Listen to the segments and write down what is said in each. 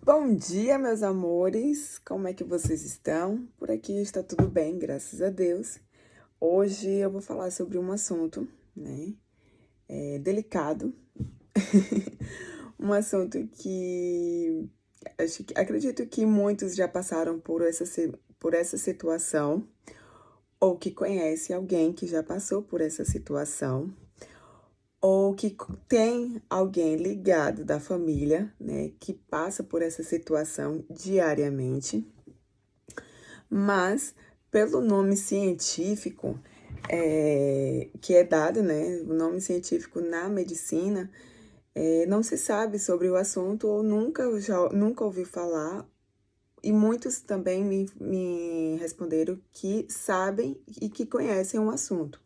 Bom dia, meus amores! Como é que vocês estão? Por aqui está tudo bem, graças a Deus. Hoje eu vou falar sobre um assunto, né, delicado. Um assunto que acredito que muitos já passaram por essa situação, ou que conhece alguém que já passou por essa situação, ou que tem alguém ligado da família, né, que passa por essa situação diariamente. Mas, pelo nome científico que é dado, né, o nome científico na medicina, não se sabe sobre o assunto ou nunca ouvi falar, e muitos também me responderam que sabem e que conhecem o assunto.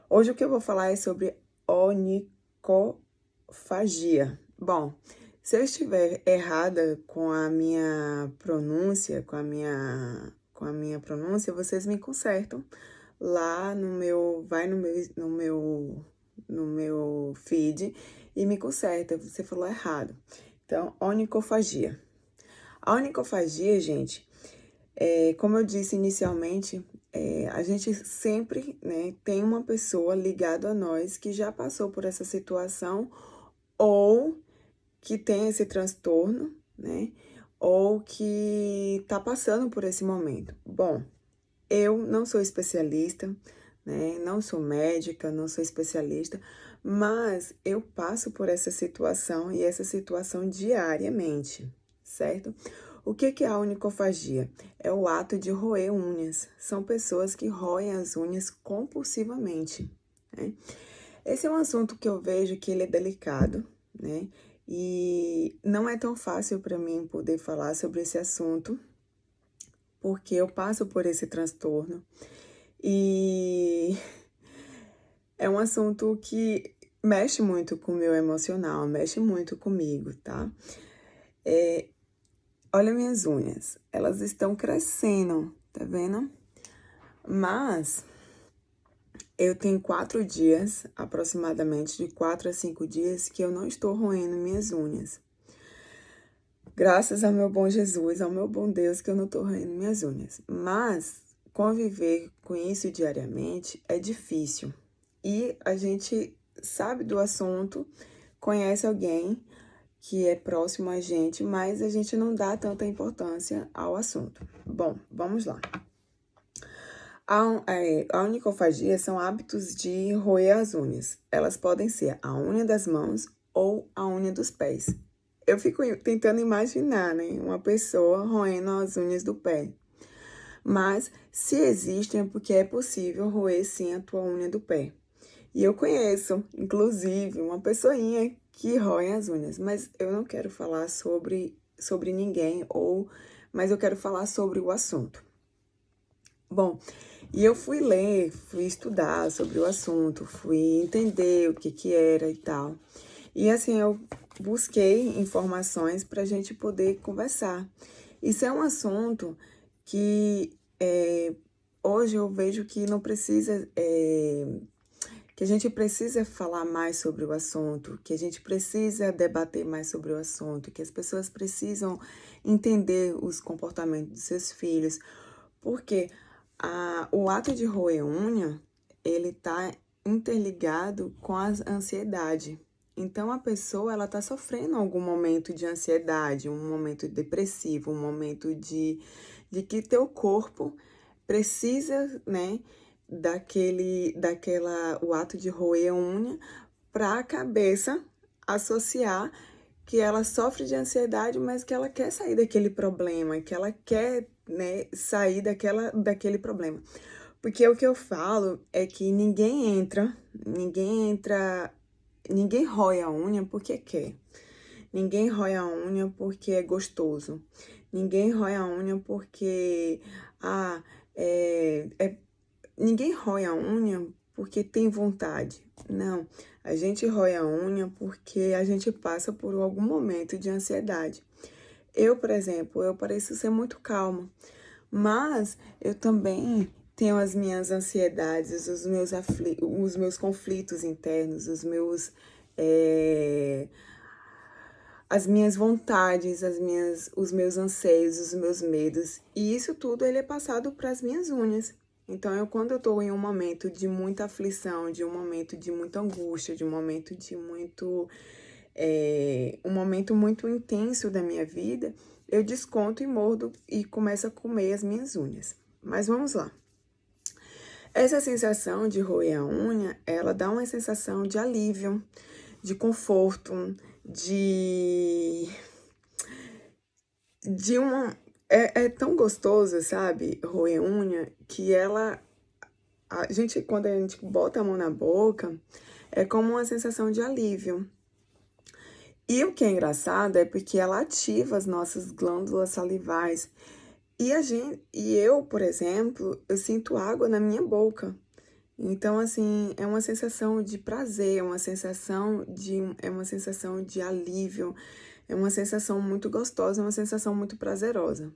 Hoje o que eu vou falar é sobre onicofagia. Bom, se eu estiver errada com a minha pronúncia, vocês me consertam lá no meu feed e me conserta. Você falou errado. Então, onicofagia. A onicofagia, gente, como eu disse inicialmente, a gente sempre, né, tem uma pessoa ligada a nós que já passou por essa situação ou que tem esse transtorno, né, ou que tá passando por esse momento. Bom, eu não sou especialista, né, não sou médica, não sou especialista, mas eu passo por essa situação e essa situação diariamente, certo? O que é a onicofagia? É o ato de roer unhas. São pessoas que roem as unhas compulsivamente, né? Esse é um assunto que eu vejo que ele é delicado, né? E não é tão fácil para mim poder falar sobre esse assunto, porque eu passo por esse transtorno. E é um assunto que mexe muito com o meu emocional, mexe muito comigo, tá? Olha minhas unhas, elas estão crescendo, tá vendo? Mas eu tenho 4 dias, aproximadamente de 4 a 5 dias, que eu não estou roendo minhas unhas. Graças ao meu bom Jesus, ao meu bom Deus, que eu não tô roendo minhas unhas. Mas conviver com isso diariamente é difícil. E a gente sabe do assunto, conhece alguém que é próximo a gente, mas a gente não dá tanta importância ao assunto. Bom, vamos lá. A onicofagia são hábitos de roer as unhas. Elas podem ser a unha das mãos ou a unha dos pés. Eu fico tentando imaginar, né, uma pessoa roendo as unhas do pé. Mas, se existem, é porque é possível roer sim a tua unha do pé. E eu conheço, inclusive, uma pessoinha que rói as unhas, mas eu não quero falar sobre ninguém, mas eu quero falar sobre o assunto. Bom, e eu fui ler, fui estudar sobre o assunto, fui entender o que era e tal. E assim, eu busquei informações para a gente poder conversar. Isso é um assunto que hoje eu vejo que não precisa, que a gente precisa falar mais sobre o assunto, que a gente precisa debater mais sobre o assunto, que as pessoas precisam entender os comportamentos dos seus filhos, porque o ato de roer unha, ele tá interligado com a ansiedade. Então, a pessoa, ela tá sofrendo algum momento de ansiedade, um momento depressivo, um momento de que teu corpo precisa, né, o ato de roer a unha para a cabeça associar que ela sofre de ansiedade, mas que ela quer sair daquele problema, que ela quer, né, sair daquele problema. Porque o que eu falo é que ninguém rói a unha porque quer. Ninguém rói a unha porque é gostoso. Ninguém rói a unha porque, ninguém rói a unha porque tem vontade. Não, a gente rói a unha porque a gente passa por algum momento de ansiedade. Eu, por exemplo, eu pareço ser muito calma, mas eu também tenho as minhas ansiedades, os meus conflitos internos, as minhas vontades, os meus anseios, os meus medos. E isso tudo ele é passado para as minhas unhas. Então, quando eu estou em um momento de muita aflição, de um momento de muita angústia, de um momento de muito... um momento muito intenso da minha vida, eu desconto e mordo e começo a comer as minhas unhas. Mas vamos lá. Essa sensação de roer a unha, ela dá uma sensação de alívio, de conforto, de uma... É tão gostoso, sabe, roer unha, que quando a gente bota a mão na boca, é como uma sensação de alívio. E o que é engraçado é porque ela ativa as nossas glândulas salivais. E eu, por exemplo, eu sinto água na minha boca. Então, assim, é uma sensação de prazer, é uma sensação de alívio, é uma sensação muito gostosa, é uma sensação muito prazerosa.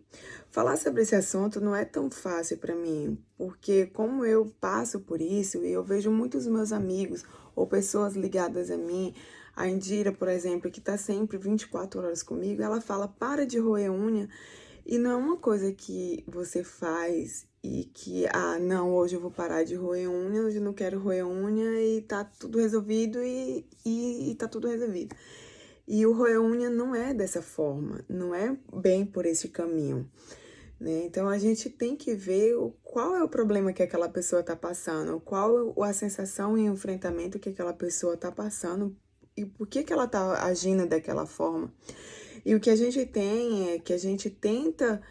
Falar sobre esse assunto não é tão fácil para mim, porque como eu passo por isso, e eu vejo muitos meus amigos ou pessoas ligadas a mim, a Indira, por exemplo, que tá sempre 24 horas comigo, ela fala, para de roer unha, e não é uma coisa que você faz e que, não, hoje eu vou parar de roer unha, hoje eu não quero roer unha e tá tudo resolvido e tá tudo resolvido. E o roer unha não é dessa forma, não é bem por esse caminho, né? Então, a gente tem que ver qual é o problema que aquela pessoa tá passando, qual a sensação e o enfrentamento que aquela pessoa tá passando e por que ela tá agindo daquela forma. E o que a gente tem é que a gente tenta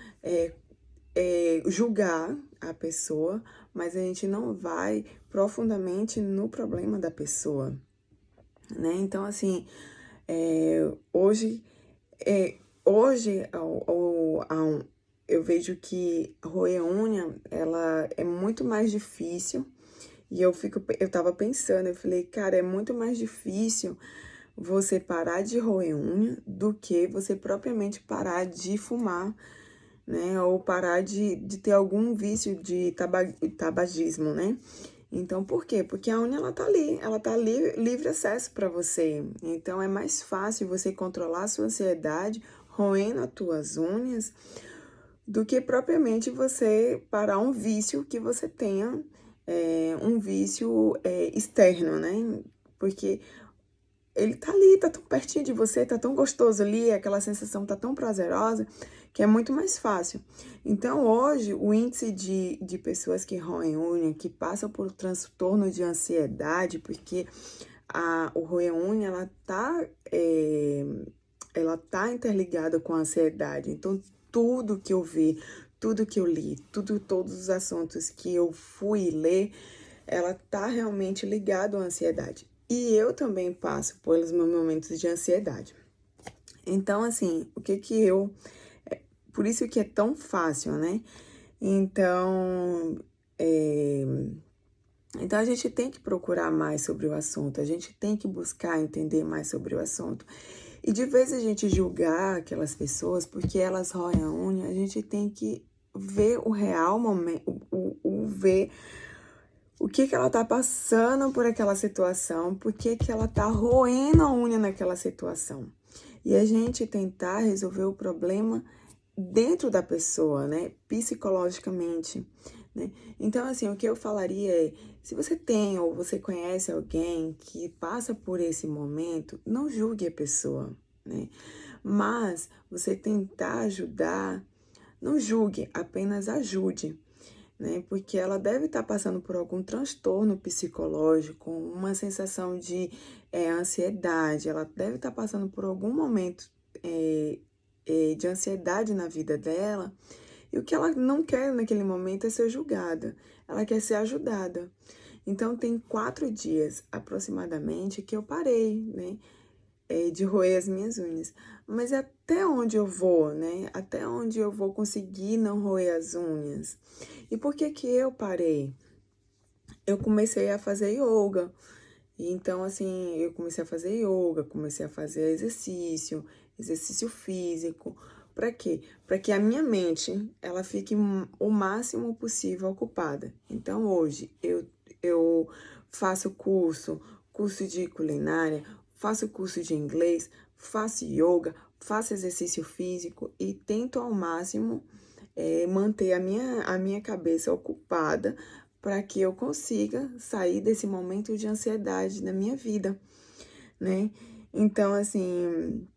julgar a pessoa, mas a gente não vai profundamente no problema da pessoa, né? Então, assim, hoje eu vejo que roer unha, ela é muito mais difícil. E eu tava pensando, eu falei, cara, é muito mais difícil você parar de roer unha do que você propriamente parar de fumar, né? Ou parar de ter algum vício de tabagismo, né? Então, por quê? Porque a unha, ela tá ali, livre acesso para você. Então, é mais fácil você controlar a sua ansiedade roendo as tuas unhas do que propriamente você parar um vício que você tenha, um vício externo, né? Porque ele tá ali, tá tão pertinho de você, tá tão gostoso ali, aquela sensação tá tão prazerosa, que é muito mais fácil. Então, hoje, o índice de pessoas que roem unha, que passam por transtorno de ansiedade, porque o roer unha, ela tá interligada com a ansiedade. Então, tudo que eu vi, tudo que eu li, todos os assuntos que eu fui ler, ela tá realmente ligada à ansiedade. E eu também passo pelos meus momentos de ansiedade. Então, assim, por isso que é tão fácil, né? Então, então a gente tem que procurar mais sobre o assunto, a gente tem que buscar entender mais sobre o assunto. E de vez a gente julgar aquelas pessoas porque elas roem a unha, a gente tem que ver o real momento, ver o que ela tá passando por aquela situação, por que ela tá roendo a unha naquela situação. E a gente tentar resolver o problema dentro da pessoa, né? Psicologicamente, né? Então, assim, o que eu falaria é, se você tem ou você conhece alguém que passa por esse momento, não julgue a pessoa, né? Mas você tentar ajudar, não julgue, apenas ajude, né? Porque ela deve estar passando por algum transtorno psicológico, uma sensação de ansiedade, ela deve estar passando por algum momento de ansiedade na vida dela, e o que ela não quer naquele momento é ser julgada, ela quer ser ajudada. Então, tem 4 dias aproximadamente que eu parei, né? De roer as minhas unhas. Mas até onde eu vou, né? Até onde eu vou conseguir não roer as unhas? E por que que eu parei? Eu comecei a fazer yoga. Então, assim, eu comecei a fazer yoga, comecei a fazer exercício físico. Para quê? Para que a minha mente, ela fique o máximo possível ocupada. Então, hoje, eu faço curso de culinária, faço curso de inglês, faço yoga, faço exercício físico e tento ao máximo manter a minha cabeça ocupada para que eu consiga sair desse momento de ansiedade na minha vida, né? Então, assim,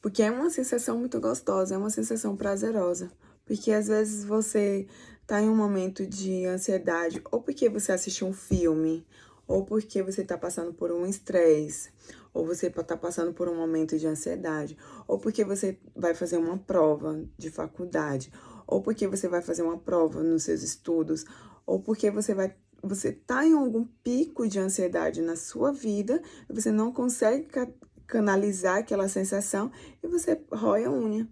porque é uma sensação muito gostosa, é uma sensação prazerosa. Porque às vezes você tá em um momento de ansiedade, ou porque você assistiu um filme, ou porque você tá passando por um estresse, ou você tá passando por um momento de ansiedade, ou porque você vai fazer uma prova de faculdade, ou porque você vai fazer uma prova nos seus estudos, ou porque você tá em algum pico de ansiedade na sua vida, e você não consegue canalizar aquela sensação e você rói a unha.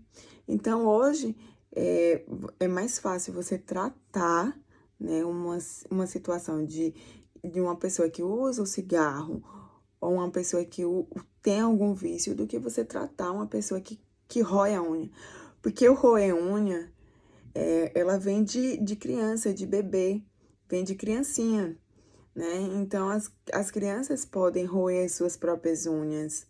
Então, hoje, é mais fácil você tratar, né, uma situação de uma pessoa que usa o cigarro ou uma pessoa que tem algum vício do que você tratar uma pessoa que rói a unha. Porque o roer unha, ela vem de criança, de bebê, vem de criancinha, né? Então, as crianças podem roer as suas próprias unhas.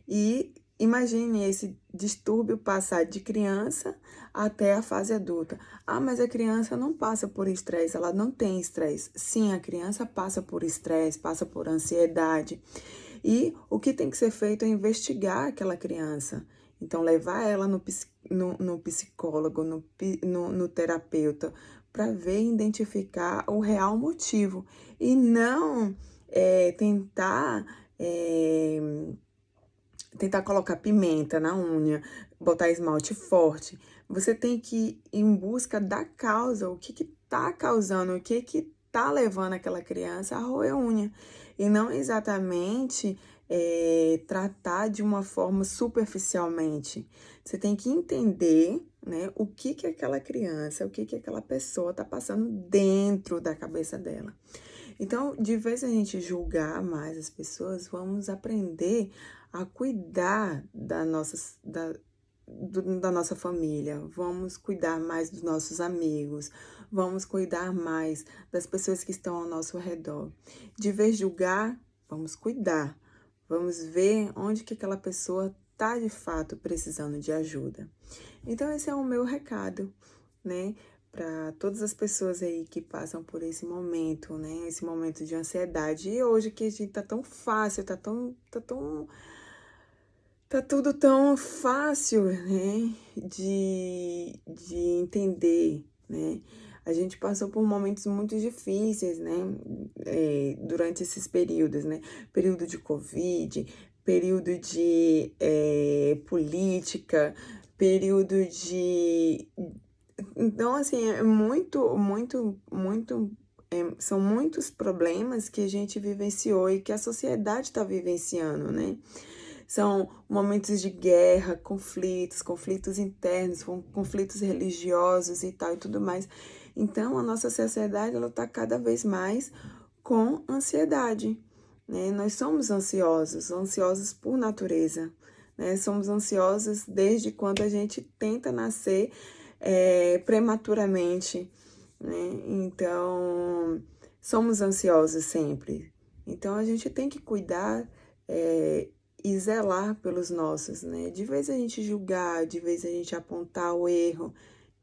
E imagine esse distúrbio passar de criança até a fase adulta. Ah, mas a criança não passa por estresse, ela não tem estresse. Sim, a criança passa por estresse, passa por ansiedade. E o que tem que ser feito é investigar aquela criança. Então, levar ela no psicólogo, no terapeuta, para ver e identificar o real motivo. E não tentar colocar pimenta na unha, botar esmalte forte. Você tem que ir em busca da causa, o que tá causando, o que tá levando aquela criança a roer unha. E não exatamente tratar de uma forma superficialmente. Você tem que entender, né, o que aquela criança, o que aquela pessoa tá passando dentro da cabeça dela. Então, de vez a gente julgar mais as pessoas, vamos aprender a cuidar da nossa família, vamos cuidar mais dos nossos amigos, vamos cuidar mais das pessoas que estão ao nosso redor. De vez julgar, vamos cuidar, vamos ver onde que aquela pessoa está de fato precisando de ajuda. Então, esse é o meu recado, né? Para todas as pessoas aí que passam por esse momento, né? Esse momento de ansiedade. E hoje que a gente tá tão fácil, tá tudo tão fácil, né? De entender, né? A gente passou por momentos muito difíceis, né? Durante esses períodos, né? Período de Covid, período de política, período de... Então, assim, são muitos problemas que a gente vivenciou e que a sociedade está vivenciando, né? São momentos de guerra, conflitos internos, conflitos religiosos e tal e tudo mais. Então, a nossa sociedade, ela está cada vez mais com ansiedade, né? Nós somos ansiosos por natureza, né? Somos ansiosos desde quando a gente tenta nascer prematuramente, né? Então, somos ansiosos sempre. Então, a gente tem que cuidar e zelar pelos nossos, né? De vez a gente julgar, de vez a gente apontar o erro.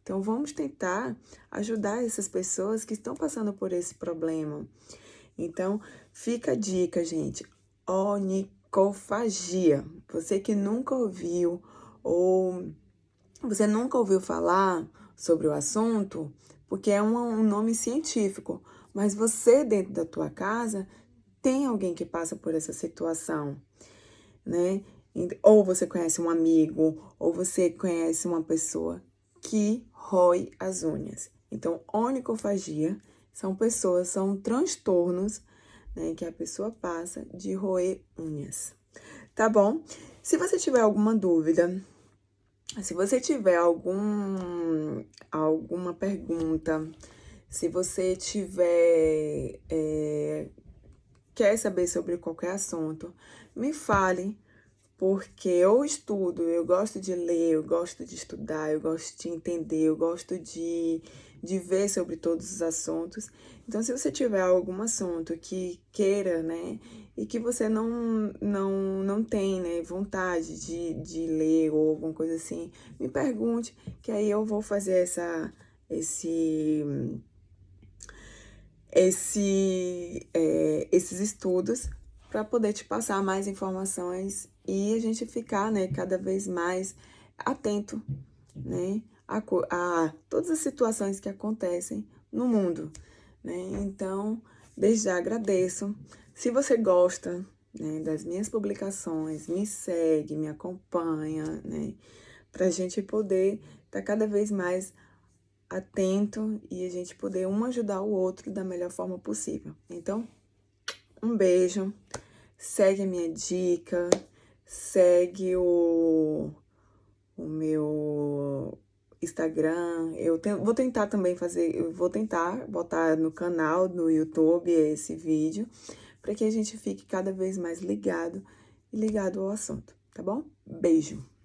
Então, vamos tentar ajudar essas pessoas que estão passando por esse problema. Então, fica a dica, gente. Onicofagia. Você que nunca ouviu ou você nunca ouviu falar sobre o assunto, porque é um nome científico, mas você dentro da tua casa tem alguém que passa por essa situação, né? Ou você conhece um amigo, ou você conhece uma pessoa que rói as unhas. Então, onicofagia são transtornos, né, que a pessoa passa de roer unhas. Tá bom? Se você tiver alguma dúvida, se você tiver alguma pergunta, se você tiver quer saber sobre qualquer assunto, me fale, porque eu estudo, eu gosto de ler, eu gosto de estudar, eu gosto de entender, eu gosto de de ver sobre todos os assuntos. Então, se você tiver algum assunto que queira, né, e que você não tem, né, vontade de ler ou alguma coisa assim, me pergunte, que aí eu vou fazer esses estudos para poder te passar mais informações e a gente ficar, né, cada vez mais atento, né, a todas as situações que acontecem no mundo, né? Então, desde já agradeço. Se você gosta, né, das minhas publicações, me segue, me acompanha, né, para a gente poder estar cada vez mais atento e a gente poder um ajudar o outro da melhor forma possível. Então, um beijo, segue a minha dica, segue o meu Instagram. Vou tentar também vou tentar botar no canal, no YouTube, esse vídeo, para que a gente fique cada vez mais ligado ao assunto, tá bom? Beijo!